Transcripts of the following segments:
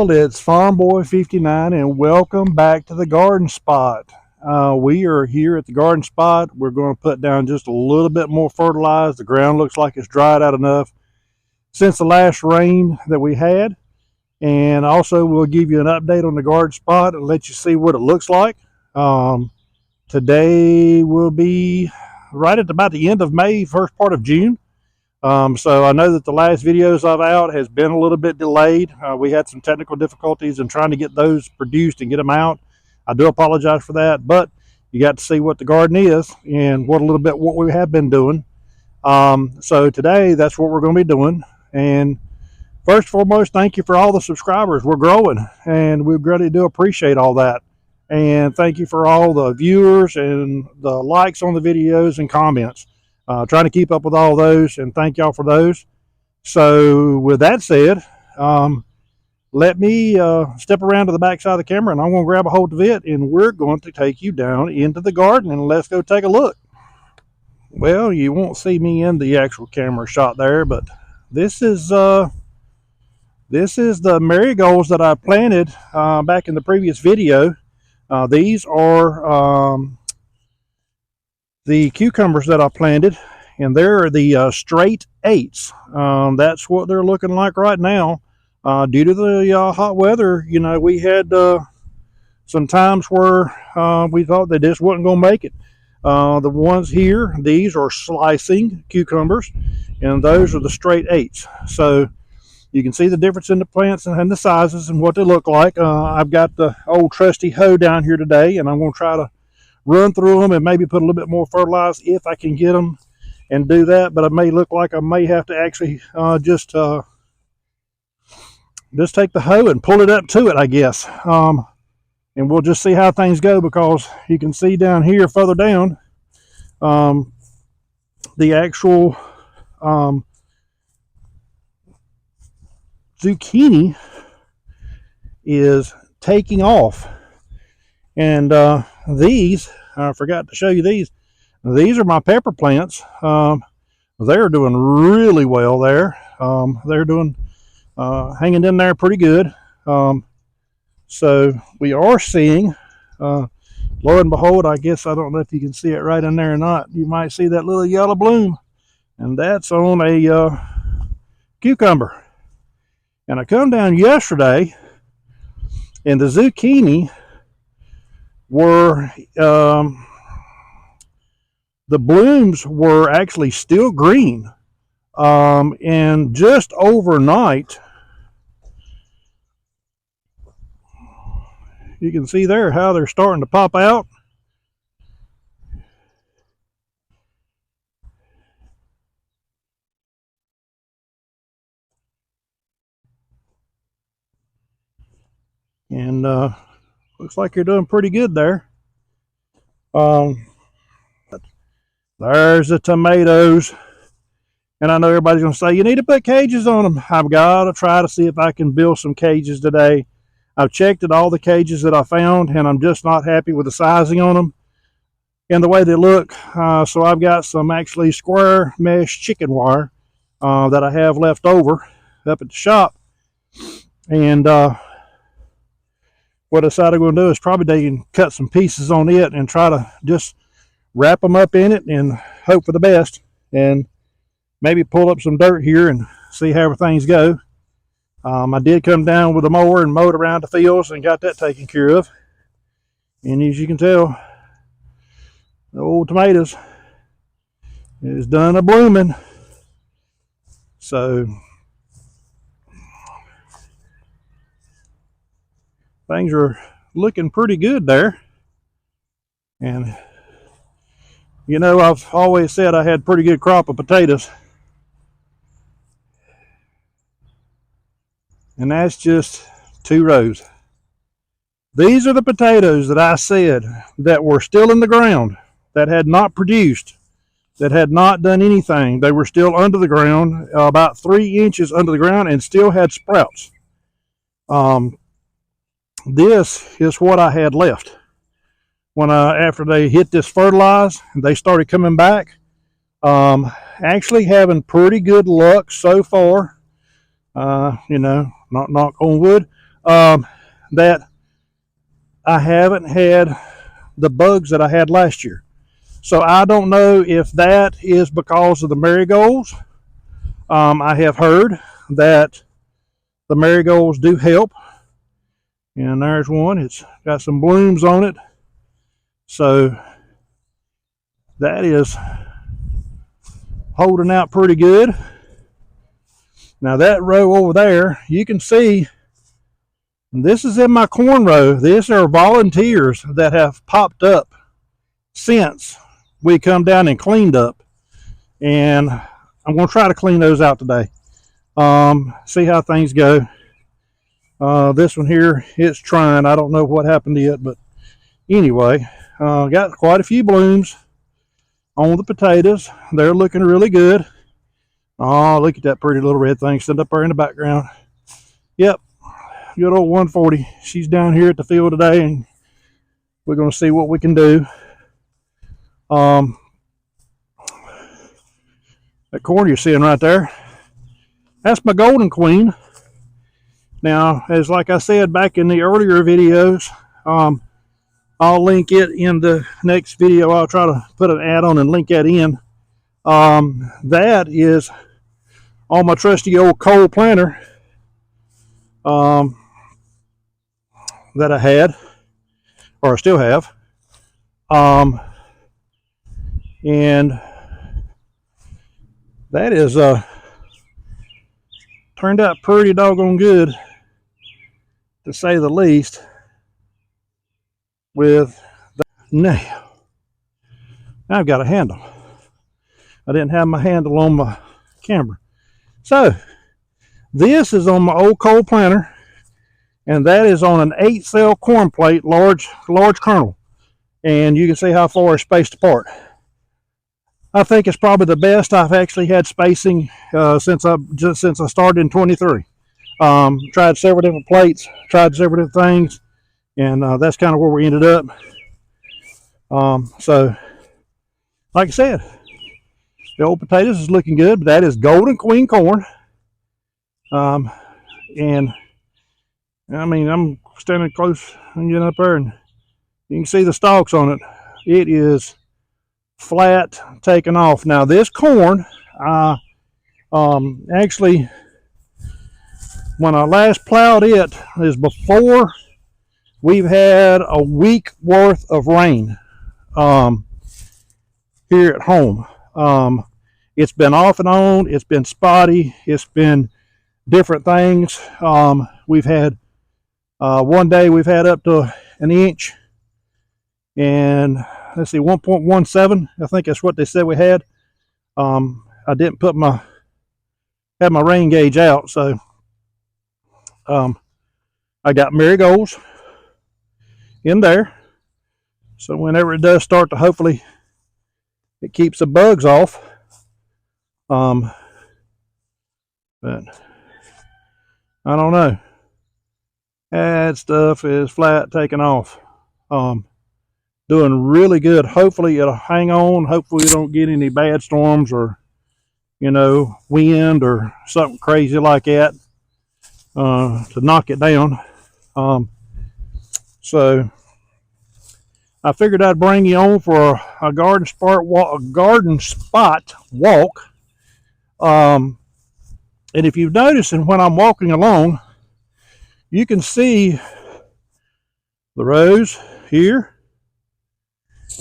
Well, it's Farm Boy 59 and welcome back to the garden spot. We are here at the garden spot. We're going to put down just a little bit more fertilizer. The ground looks like it's dried out enough since the last rain that we had. And also we'll give you an update on the garden spot and let you see what it looks like. Today will be right at about the end of May, first part of June. So I know that the last videos I've out has been a little bit delayed. We had some technical difficulties in trying to get those produced and get them out. I do apologize for that, but you got to see what the garden is and what we have been doing. So today that's what we're going to be doing. And first and foremost, thank you for all the subscribers. We're growing and we really do appreciate all that. And thank you for all the viewers and the likes on the videos and comments. Trying to keep up with all those, and thank y'all for those. So with that said, let me step around to the back side of the camera, and I'm going to grab a hold of it, and we're going to take you down into the garden, and let's go take a look. Well, you won't see me in the actual camera shot there, but this is the marigolds that I planted back in the previous video. These are the cucumbers that I planted, and they're the straight 8s. That's what they're looking like right now. Due to the hot weather, you know, we had some times where we thought they just wasn't going to make it. The ones here, these are slicing cucumbers, and those are the straight 8s. So you can see the difference in the plants and the sizes and what they look like. I've got the old trusty hoe down here today, and I'm going to try to run through them and maybe put a little bit more fertilizer if I can get them and do that. But it may look like I may have to actually just take the hoe and pull it up to it, I guess. And we'll just see how things go, because you can see down here further down the actual zucchini is taking off. And these, I forgot to show you these. These are my pepper plants. They're doing really well there. They're doing hanging in there pretty good. So we are seeing, lo and behold, I guess, I don't know if you can see it right in there or not. You might see that little yellow bloom, and that's on a cucumber. And I come down yesterday, and the zucchini were the blooms were actually still green, and just overnight you can see there how they're starting to pop out. And looks like you're doing pretty good there. There's the tomatoes. And I know everybody's going to say, you need to put cages on them. I've got to try to see if I can build some cages today. I've checked at all the cages that I found, and I'm just not happy with the sizing on them and the way they look. So I've got some actually square mesh chicken wire that I have left over up at the shop. And what I decided I'm going to do is probably cut some pieces on it and try to just wrap them up in it and hope for the best, and maybe pull up some dirt here and see how things go. I did come down with a mower and mowed around the fields and got that taken care of. And as you can tell, the old tomatoes is done a blooming. So things are looking pretty good there. And you know, I've always said I had pretty good crop of potatoes. And that's just 2 rows. These are the potatoes that I said that were still in the ground, that had not produced, that had not done anything. They were still under the ground, about 3 inches under the ground, and still had sprouts. This is what I had left. After they hit this fertilizer, they started coming back. Actually having pretty good luck so far. You know, not knock on wood. that I haven't had the bugs that I had last year. So I don't know if that is because of the marigolds. I have heard that the marigolds do help. And there's one. It's got some blooms on it. So that is holding out pretty good. Now that row over there, you can see this is in my corn row. These are volunteers that have popped up since we come down and cleaned up. And I'm going to try to clean those out today. See how things go. This one here, it's trying. I don't know what happened to it, but anyway, got quite a few blooms on the potatoes. They're looking really good. Oh, look at that pretty little red thing sitting up there in the background. Yep, good old 140. She's down here at the field today, and we're going to see what we can do. That corn you're seeing right there, that's my golden queen. Now, as like I said back in the earlier videos, I'll link it in the next video. I'll try to put an ad on and link that in. That is on my trusty old coal planter that I had, or I still have. And that is turned out pretty doggone good, to say the least. With the, now I've got a handle. I didn't have my handle on my camera. So this is on my old coal planter, and that is on an 8-cell corn plate, large kernel, and you can see how far it's spaced apart. I think it's probably the best I've actually had spacing since I started in 23. Tried several different plates, tried several different things, and that's kind of where we ended up. So like I said, the old potatoes is looking good, but that is golden queen corn. And I mean, I'm standing close and getting up there, and you can see the stalks on it. It is flat taken off. Now this corn, actually, when I last plowed it is before we've had a week worth of rain here at home. It's been off and on. It's been spotty. It's been different things. We've had one day we've had up to an inch, and let's see, 1.17. I think that's what they said we had. I didn't put had my rain gauge out, so I got marigolds in there. So whenever it does start to, hopefully it keeps the bugs off. But I don't know. That stuff is flat taking off. Doing really good. Hopefully it'll hang on. Hopefully we don't get any bad storms or, wind or something crazy like that to knock it down. So I figured I'd bring you on for a garden spot walk. And if you've noticed, and when I'm walking along, you can see the rows here,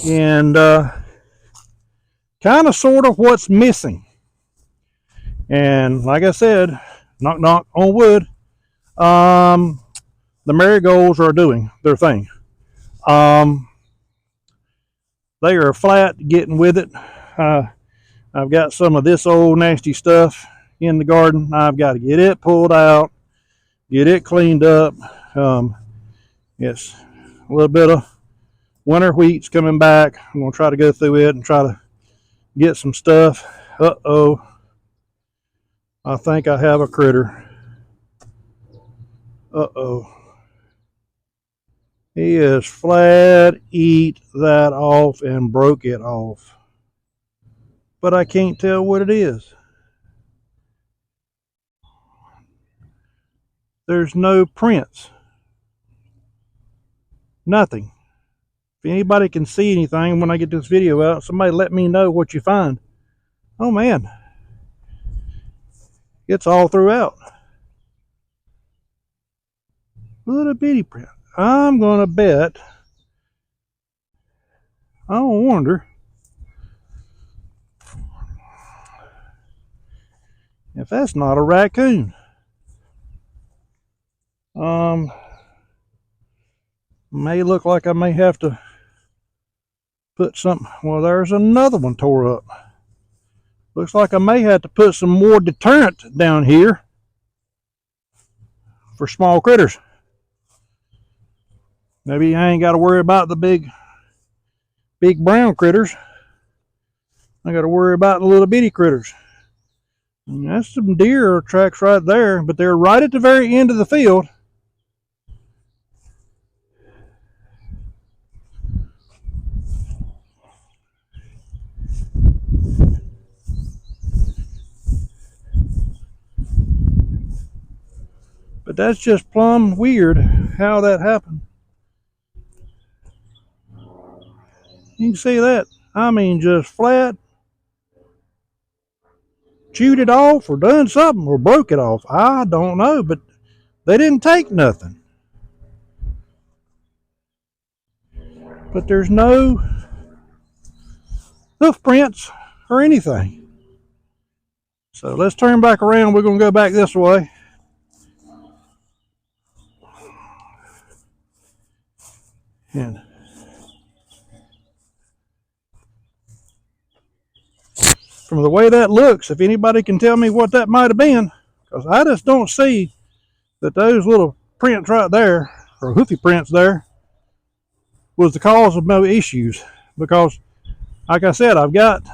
and kind of sort of what's missing. And like I said, knock knock on wood, the marigolds are doing their thing. They are flat getting with it. I've got some of this old nasty stuff in the garden. I've got to get it pulled out, get it cleaned up. Yes, a little bit of winter wheat's coming back. I'm going to try to go through it and try to get some stuff. Uh-oh. I think I have a critter. Uh-oh. He is flat eat that off and broke it off. But I can't tell what it is. there's no prints. Nothing. If anybody can see anything when I get this video out, somebody let me know what you find. Oh man, it's all throughout. Little bitty print. I'm gonna bet, I wonder if that's not a raccoon. May look like I may have to put some. Well, there's another one tore up. Looks like I may have to put some more deterrent down here for small critters. Maybe I ain't got to worry about the big brown critters. I got to worry about the little bitty critters. And that's some deer tracks right there, but they're right at the very end of the field. But that's just plumb weird how that happened. You can see that. I mean, just flat chewed it off or done something or broke it off. I don't know, but they didn't take nothing. But there's no hoof prints or anything. So let's turn back around. We're going to go back this way. And from the way that looks, if anybody can tell me what that might have been, because I just don't see that those little prints right there, or hoofy prints there, was the cause of no issues. Because, like I said, I've got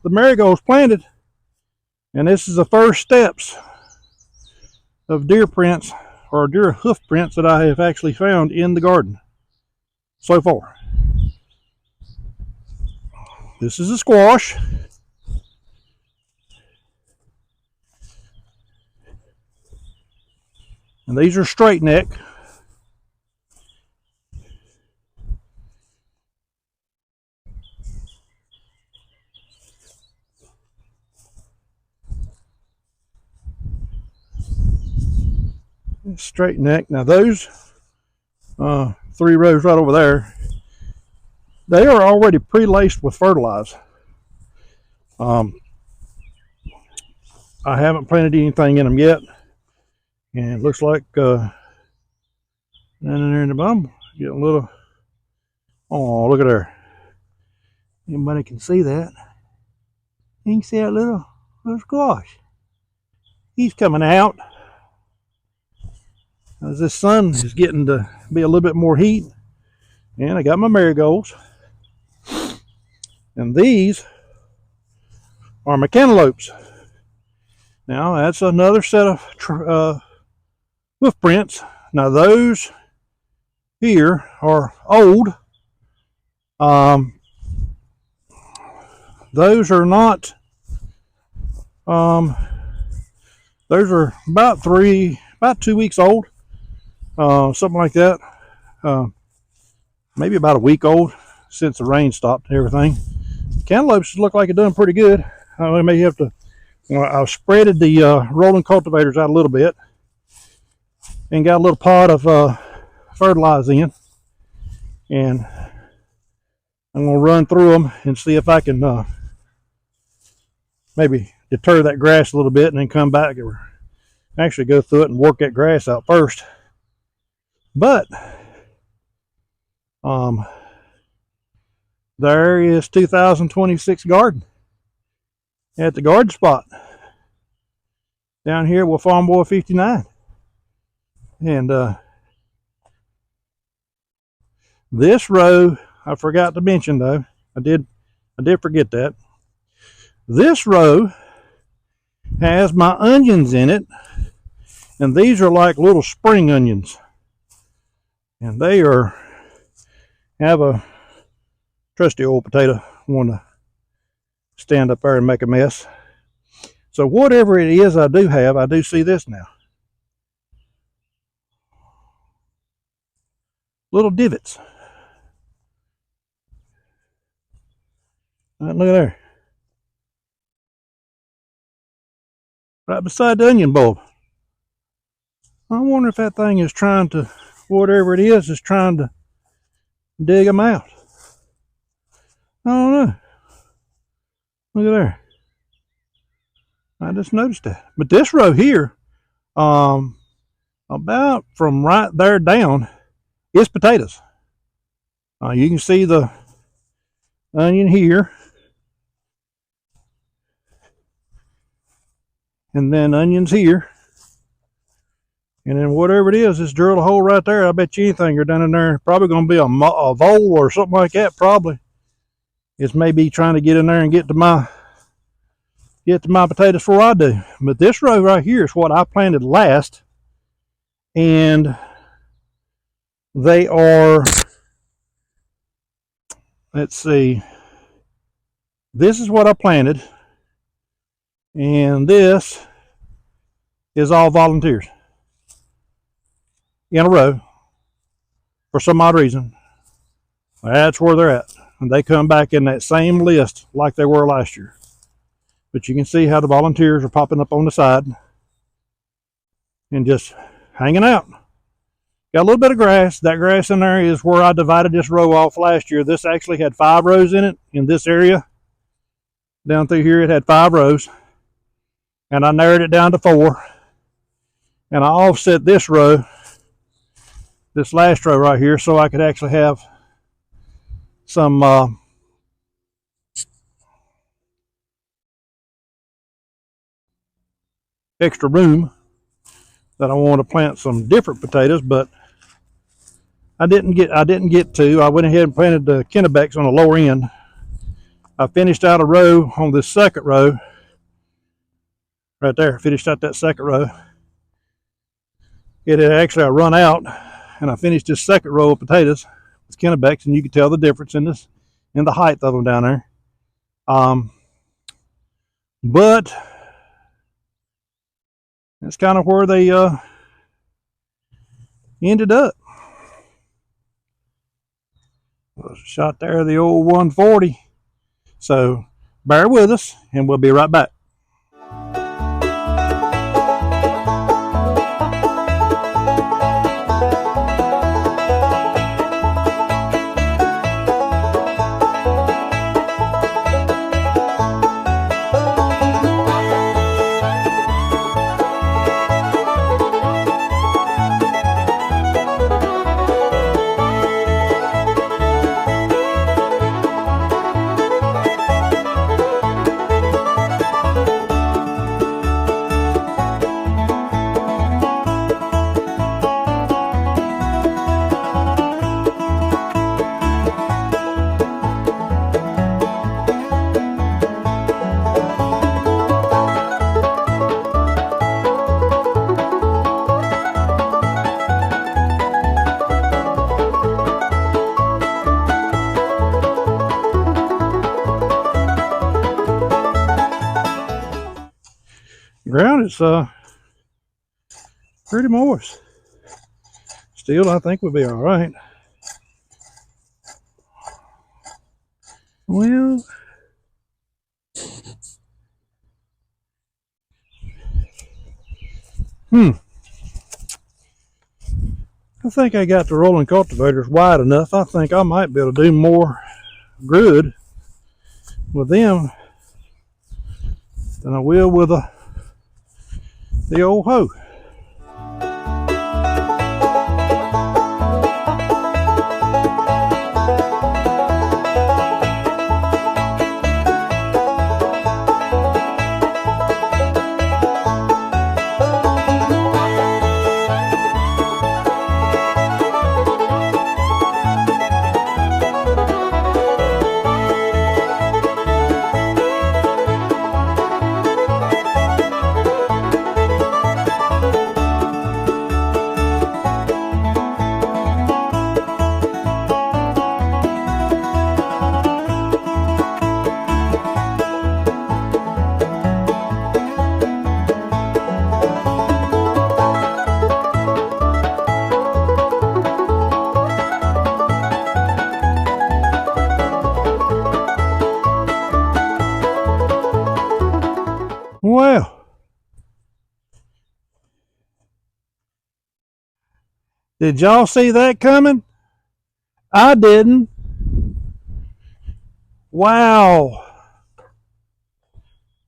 the marigolds planted, and this is the first steps of deer prints or deer hoof prints that I have actually found in the garden so far. This is a squash. And these are straight neck. Straight neck. Now those 3 rows right over there, they are already pre-laced with fertilizer. I haven't planted anything in them yet, and it looks like down there in the bottom, getting a little. Oh, look at there! Anybody can see that? You can see that little squash. He's coming out as this sun is getting to be a little bit more heat. And I got my marigolds, and these are my cantaloupes. Now that's another set of hoof prints. Now those here are old. Those are not. Those are about 2 weeks old, something like that. Maybe about a week old since the rain stopped and everything. Cantaloupes look like they're doing pretty good. I may have to. I've spreaded the rolling cultivators out a little bit and got a little pot of fertilizer in, and I'm going to run through them and see if I can maybe deter that grass a little bit and then come back or actually go through it and work that grass out first. But there is 2026 garden at the garden spot down here with Farmall 59. And this row, I forgot to mention though, I did forget that. This row has my onions in it, and these are like little spring onions, and they have a trusty old potato want to stand up there and make a mess. So whatever it is I do see this now. little divots. Right, look at there. Right beside the onion bulb. I wonder if that thing is trying to, whatever it is trying to dig them out. I don't know. Look at there. I just noticed that. But this row here, about from right there down, is potatoes. You can see the onion here. And then onions here. And then whatever it is, just drill a hole right there. I bet you anything you're down in there. Probably going to be a vole or something like that, probably. It's maybe trying to get in there and get to my potatoes before I do. But this row right here is what I planted last. And they are, let's see, this is what I planted. And this is all volunteers in a row for some odd reason. That's where they're at. And they come back in that same list like they were last year. But you can see how the volunteers are popping up on the side and just hanging out. Got a little bit of grass. That grass in there is where I divided this row off last year. This actually had 5 rows in it in this area. Down through here it had 5 rows. And I narrowed it down to 4. And I offset this row, this last row right here, so I could actually have some extra room that I want to plant some different potatoes, but I didn't get to. I went ahead and planted the Kennebecks on the lower end. I finished out a row on this second row. Right there, finished out that second row. It had actually run out, and I finished this second row of potatoes with Kennebecks, and you can tell the difference in the height of them down there. But that's kind of where they ended up. Shot there the old 140. So bear with us, and we'll be right back. Ground is pretty moist. Still, I think we'll be all right. Well, I think I got the rolling cultivators wide enough. I think I might be able to do more good with them than I will with the old hoe. Well, did y'all see that coming? I didn't. Wow.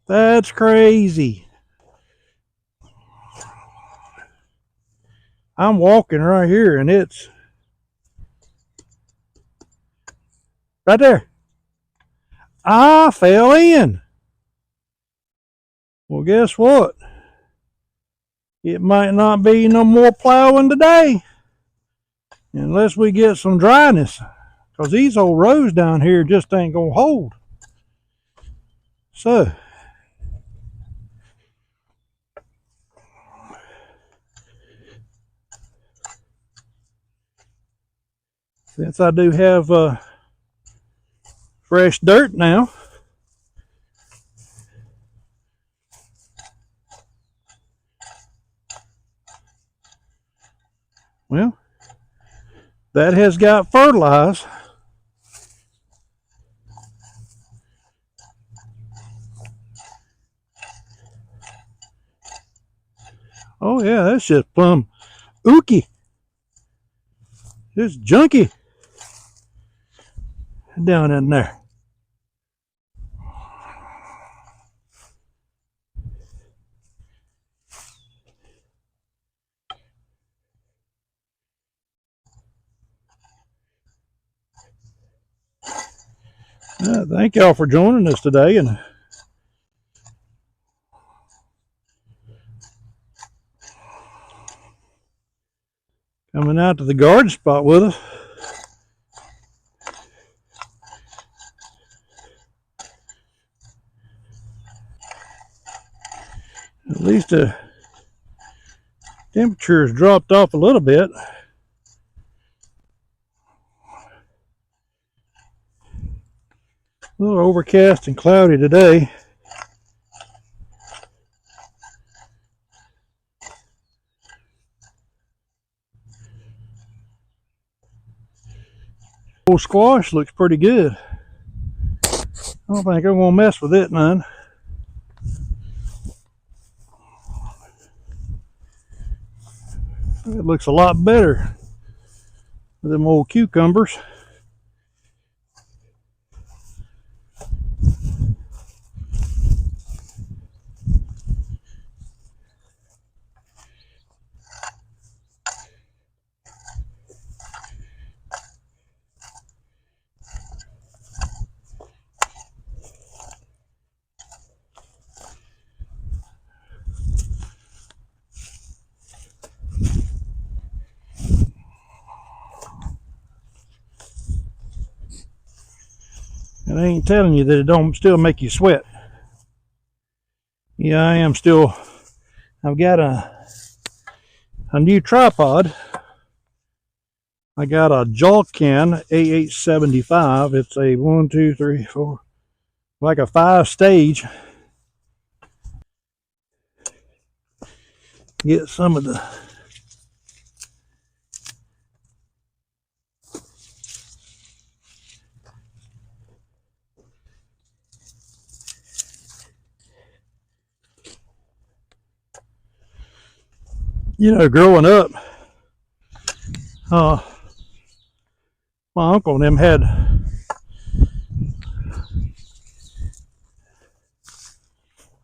That's crazy. I'm walking right here and it's right there. I fell in. Well, guess what? It might not be no more plowing today unless we get some dryness, because these old rows down here just ain't gonna hold. So since I do have fresh dirt now, well, that has got fertilized. Oh yeah, that's just plumb ooky. Just junky down in there. Thank y'all for joining us today, and coming out to the garden spot with us. At least the temperature has dropped off a little bit. A little overcast and cloudy today. Old squash looks pretty good. I don't think I'm gonna mess with it none. It looks a lot better than them old cucumbers. And I ain't telling you that it don't still make you sweat. Yeah, I am still. I've got a new tripod. I got a Jalkin A875. It's a 1, 2, 3, 4, like a 5-stage. Get some of the growing up, my uncle and them had a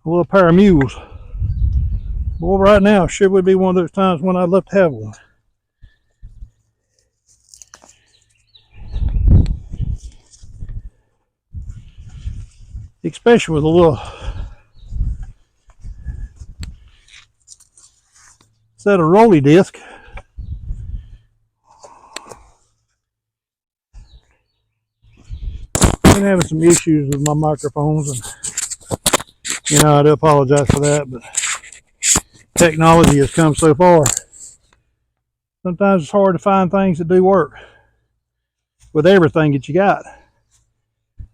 little pair of mules. Boy, right now sure would be one of those times when I'd love to have one. Especially with a little set of rolly disc. Been having some issues with my microphones, and I do apologize for that, but technology has come so far. Sometimes it's hard to find things that do work with everything that you got.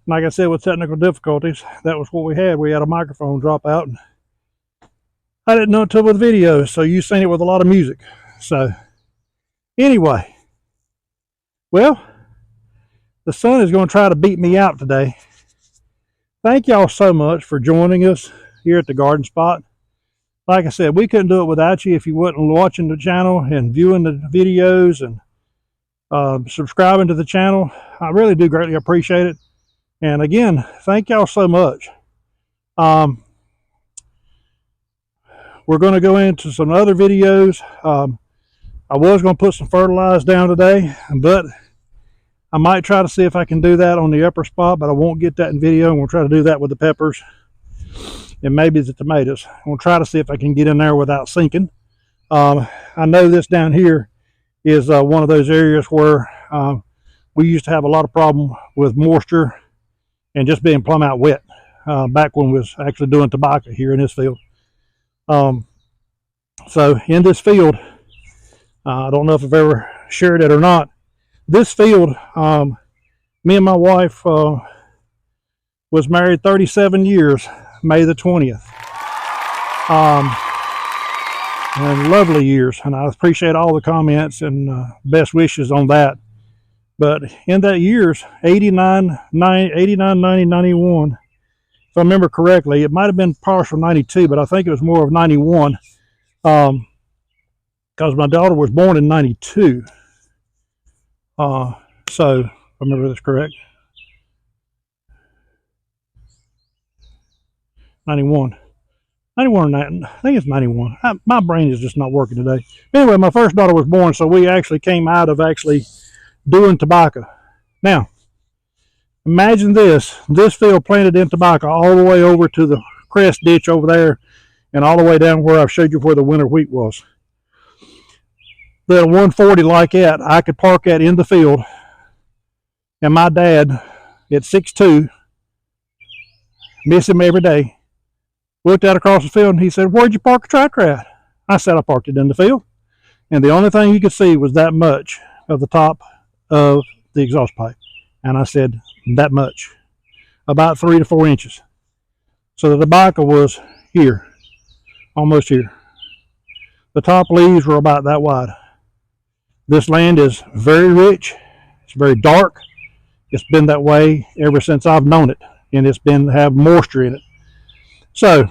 Like I said, with technical difficulties, that was what we had. We had a microphone drop out, and I didn't know until with videos, so you seen it with a lot of music. So anyway, well, the sun is going to try to beat me out today. Thank y'all so much for joining us. here at the garden spot. Like I said, we couldn't do it without you if you wasn't watching the channel and viewing the videos and subscribing to the channel. I really do greatly appreciate it. And again, thank y'all so much. We're going to go into some other videos. I was going to put some fertilizer down today, but I might try to see if I can do that on the upper spot, but I won't get that in video. I'm going to try to do that with the peppers and maybe the tomatoes. I'm going to try to see if I can get in there without sinking. I know this down here is one of those areas where we used to have a lot of problem with moisture and just being plumb out wet back when we was actually doing tobacco here in this field. So in this field, I don't know if I've ever shared it or not. This field, me and my wife was married 37 years, May the 20th. And lovely years, and I appreciate all the comments and best wishes on that. But in that years, 89, 90, 91, if I remember correctly, it might have been partial 92, but I think it was more of 91, because my daughter was born in 92. So, if I remember this correct, 91. 91 or 90, I think it's 91. My brain is just not working today. Anyway, my first daughter was born, so we actually came out of actually doing tobacco. Now, imagine this field planted in tobacco all the way over to the crest ditch over there and all the way down where I've showed you where the winter wheat was. That 140 like that, I could park that in the field, and my dad at 6'2", miss him every day, looked out across the field and he said, "Where'd you park the tractor at?" I said, "I parked it in the field." And the only thing you could see was that much of the top of the exhaust pipe. And I said, that much, about 3 to 4 inches. So the tobacco was here, almost here. The top leaves were about that wide. This land is very rich. It's very dark. It's been that way ever since I've known it, and it's been have moisture in it. So,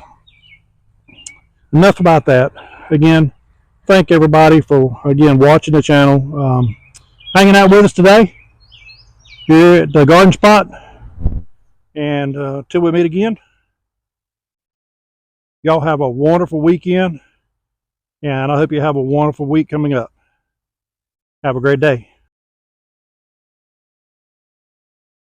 enough about that. Again, thank everybody for, again, watching the channel, hanging out with us today here at the garden spot. And till we meet again, y'all have a wonderful weekend, and I hope you have a wonderful week coming up. Have a great day.